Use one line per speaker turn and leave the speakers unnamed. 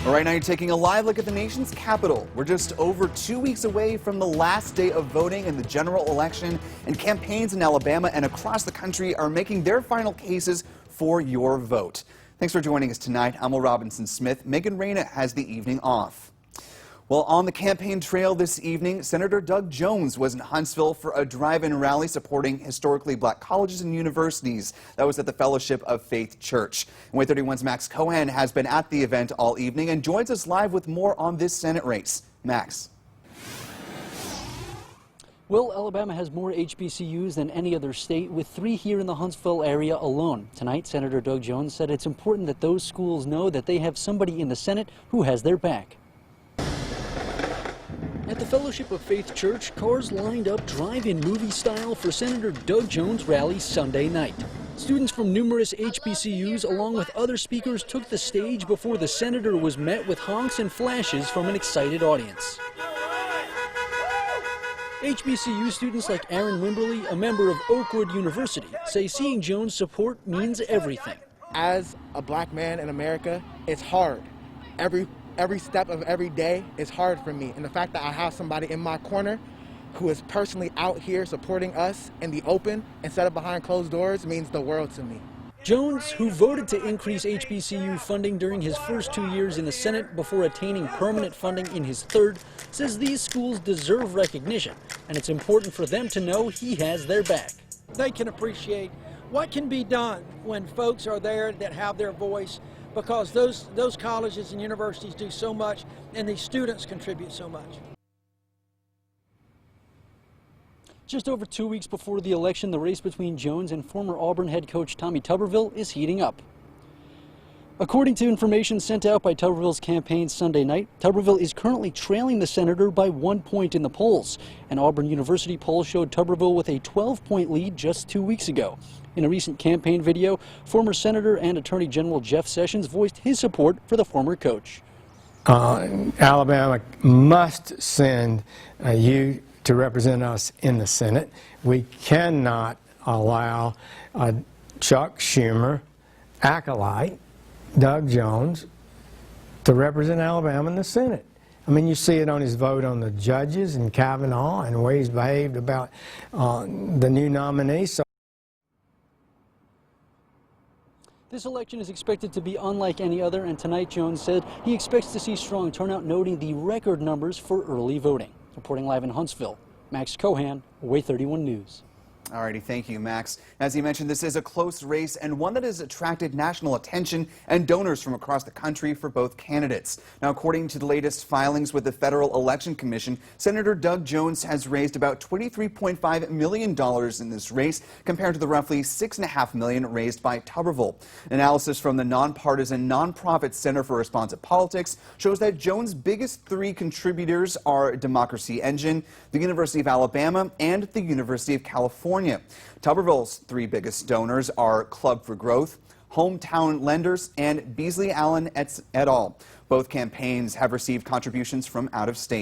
Right now, you're taking a live look at the nation's capital. We're just over 2 weeks away from the last day of voting in the general election, and campaigns in Alabama and across the country are making their final cases for your vote. Thanks for joining us tonight. I'm Will Robinson-Smith. Megan Reyna has the evening off. Well, on the campaign trail this evening, Senator Doug Jones was in Huntsville for a drive-in rally supporting historically black colleges and universities. That was at the Fellowship of Faith Church. And WAAY 31's Max Cohen has been at the event all evening and joins us live with more on this Senate race. Max.
Well, Alabama has more HBCUs than any other state, with 3 here in the Huntsville area alone. Tonight, Senator Doug Jones said it's important that those schools know that they have somebody in the Senate who has their back. At the Fellowship of Faith Church, cars lined up drive-in movie style for Senator Doug Jones' rally Sunday night. Students from numerous HBCUs, along with other speakers, took the stage before the senator was met with honks and flashes from an excited audience. HBCU students like Aaron Wimberly, a member of Oakwood University, say seeing Jones' support means everything.
As a black man in America, it's hard. Every step of every day is hard for me, and the fact that I have somebody in my corner who is personally out here supporting us in the open instead of behind closed doors means the world to me.
Jones, who voted to increase HBCU funding during his first 2 years in the Senate before attaining permanent funding in his third, says these schools deserve recognition, and it's important for them to know he has their back.
They can appreciate what can be done when folks are there that have their voice, because those colleges and universities do so much, and these students contribute so much.
Just over 2 weeks before the election, the race between Jones and former Auburn head coach Tommy Tuberville is heating up. According to information sent out by Tuberville's campaign Sunday night, Tuberville is currently trailing the senator by 1 point in the polls. An Auburn University poll showed Tuberville with a 12-point lead just 2 weeks ago. In a recent campaign video, former Senator and Attorney General Jeff Sessions voiced his support for the former coach.
Alabama must send you to represent us in the Senate. We cannot allow Chuck Schumer, acolyte, Doug Jones, to represent Alabama in the Senate. I mean, you see it on his vote on the judges and Kavanaugh and the way he's behaved about the new nominee. So
this election is expected to be unlike any other, and tonight Jones said he expects to see strong turnout, noting the record numbers for early voting. Reporting live in Huntsville, Max Cohen, WAAY 31 News.
Alrighty, thank you, Max. As you mentioned, this is a close race and one that has attracted national attention and donors from across the country for both candidates. Now, according to the latest filings with the Federal Election Commission, Senator Doug Jones has raised about $23.5 million in this race, compared to the roughly $6.5 million raised by Tuberville. Analysis from the nonpartisan nonprofit Center for Responsive Politics shows that Jones' biggest 3 contributors are Democracy Engine, the University of Alabama, and the University of California. Tuberville's 3 biggest donors are Club for Growth, Hometown Lenders, and Beasley Allen et al. Both campaigns have received contributions from out of state.